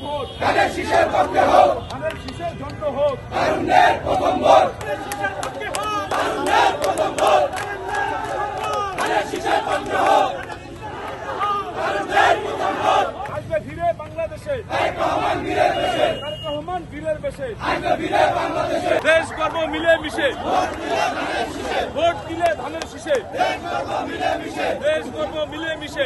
Vote ধানের শীষের পক্ষে হোক, ধানের শীষের জন্য হোক তারুণ্যের প্রথম ভোট, ধানের শীষের পক্ষে হোক, তারুণ্যের প্রথম ভোট, ধানের শীষের পক্ষে হোক, তারুণ্যের প্রথম ভোট। আসবে ফিরে বাংলাদেশে তারেক রহমান বীরের বেশে, তারেক রহমান বীরের বেশে, আসবে ফিরে বাংলাদেশে দেশ গর্ব মিলে মিশে, ভোট দিলে ধানের শীষে, দেশ গর্ব মিলে মিশে।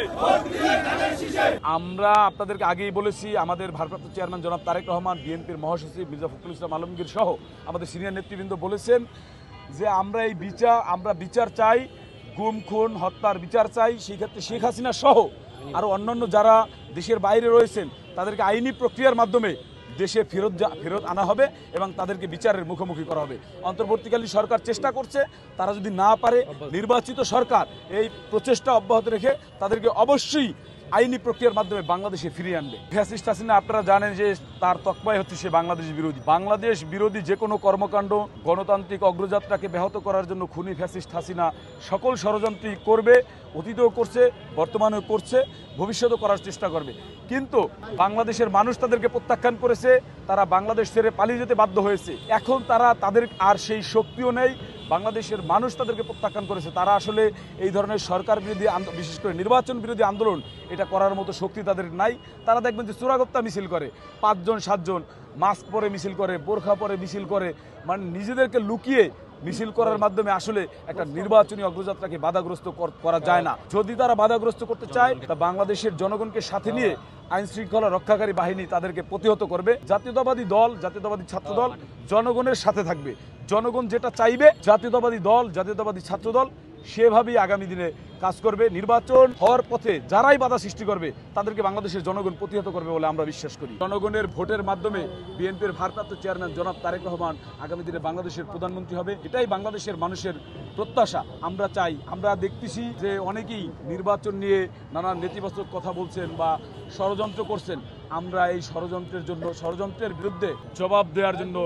আমরা আপনাদেরকে আগেই বলেছি, আমাদের ভারপ্রাপ্ত চেয়ারম্যান জনাব তারেক রহমান, বিএনপির মহাসচিব মির্জা ফখরুল ইসলাম আলমগীর সহ আমাদের সিনিয়র নেতৃবৃন্দ বলেছেন যে আমরা বিচার চাই, গুম খুন হত্যার বিচার চাই। সেই ক্ষেত্রে শেখ হাসিনা সহ আরও অন্যান্য যারা দেশের বাইরে রয়েছেন তাদেরকে আইনি প্রক্রিয়ার মাধ্যমে দেশে ফেরত আনা হবে এবং তাদেরকে বিচারের মুখোমুখি করা হবে। অন্তর্বর্তীকালীন সরকার চেষ্টা করছে, তারা যদি না পারে নির্বাচিত সরকার এই প্রচেষ্টা অব্যাহত রেখে তাদেরকে অবশ্যই আইনি প্রক্রিয়ার মাধ্যমে বাংলাদেশে ফিরিয়ে আনবে। ফ্যাসিস্ট হাসিনা আপনারা জানেন যে তার তকমাই হচ্ছে সে বাংলাদেশ বিরোধী। বাংলাদেশ বিরোধী যে কোনো কর্মকাণ্ড, গণতান্ত্রিক অগ্রযাত্রাকে ব্যাহত করার জন্য খুনি ফ্যাসিস্ট হাসিনা সকল ষড়যন্ত্রই করবে, অতীতেও করছে, বর্তমানেও করছে, ভবিষ্যতেও করার চেষ্টা করবে। কিন্তু বাংলাদেশের মানুষ তাদেরকে প্রত্যাখ্যান করেছে, তারা বাংলাদেশ ছেড়ে পালিয়ে যেতে বাধ্য হয়েছে। এখন তাদের আর সেই শক্তিও নেই। বাংলাদেশের মানুষ তাদেরকে প্রত্যাখ্যান করেছে। তারা আসলে এই ধরনের সরকার বিরোধী, বিশেষ করে নির্বাচন বিরোধী আন্দোলন এটা করার মতো শক্তি তাদের নাই। তারা দেখবেন যে চোরাগোপ্তা মিছিল করে, 5 জন 7 জন মাস্ক পরে মিছিল করে, বোরখা পরে মিছিল করে, মানে নিজেদেরকে লুকিয়ে মিছিল করার মাধ্যমে আসলে একটা নির্বাচনী অগ্রযাত্রাকে বাধাগ্রস্ত করা যায় না। যদি তারা বাধাগ্রস্ত করতে চায় তা বাংলাদেশের জনগণকে সাথে নিয়ে আইন শৃঙ্খলা রক্ষাকারী বাহিনী তাদেরকে প্রতিহত করবে। জাতীয়তাবাদী দল, জাতীয়তাবাদী ছাত্র দল জনগণের সাথে থাকবে। জনগণ যেটা চাইবে জাতীয়তাবাদী দল, জাতীয়তাবাদী ছাত্র দল সেভাবেই আগামী দিনে কাজ করবে। নির্বাচন হওয়ার পথে যারাই বাধা সৃষ্টি করবে তাদেরকে বাংলাদেশের জনগণ প্রতিহত করবে বলে আমরা বিশ্বাস করি। জনগণের ভোটের মাধ্যমে বিএনপির ভারপ্রাপ্ত চেয়ারম্যান জনাব তারেক রহমান আগামী দিনে বাংলাদেশের প্রধানমন্ত্রী হবে, এটাই বাংলাদেশের মানুষের প্রত্যাশা। আমরা চাই, আমরা দেখতেছি যে অনেকেই নির্বাচন নিয়ে নানান নেতিবাচক কথা বলছেন বা ষড়যন্ত্র করছেন। আমরা এই ষড়যন্ত্রের বিরুদ্ধে জবাব দেওয়ার জন্য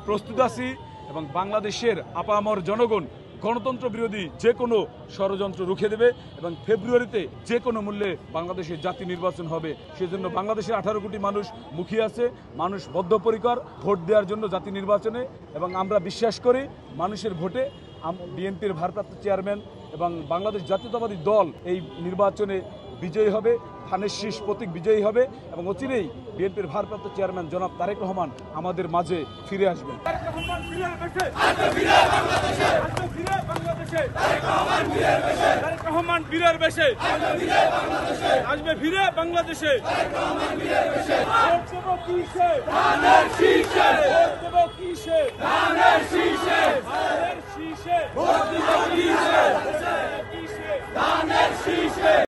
প্রস্তুত আছি এবং বাংলাদেশের আপামর জনগণ গণতন্ত্র বিরোধী যে কোনো ষড়যন্ত্র রুখে দেবে এবং ফেব্রুয়ারিতে যে কোনো মূল্যে বাংলাদেশের জাতীয় নির্বাচন হবে। সেজন্য বাংলাদেশের 18 কোটি মানুষ মুখিয়ে আছে, মানুষ বদ্ধপরিকর ভোট দেওয়ার জন্য জাতীয় নির্বাচনে। এবং আমরা বিশ্বাস করি মানুষের ভোটে বিএনপির ভারপ্রাপ্ত চেয়ারম্যান এবং বাংলাদেশ জাতীয়তাবাদী দল এই নির্বাচনে বিজয়ী হবে, ধানের শীষ প্রতীক বিজয়ী হবে এবং অচিরেই বিএনপির ভারপ্রাপ্ত চেয়ারম্যান জনাব তারেক রহমান আমাদের মাঝে ফিরে আসবেন। তারেক রহমান বীরের বেশে আসবে ফিরে বাংলাদেশে, ভোট দেব কিসে, ধানের শীষে, ভোট দেব কিসে, ধানের শীষে, ধানের শীষে, ভোট দেব কিসে।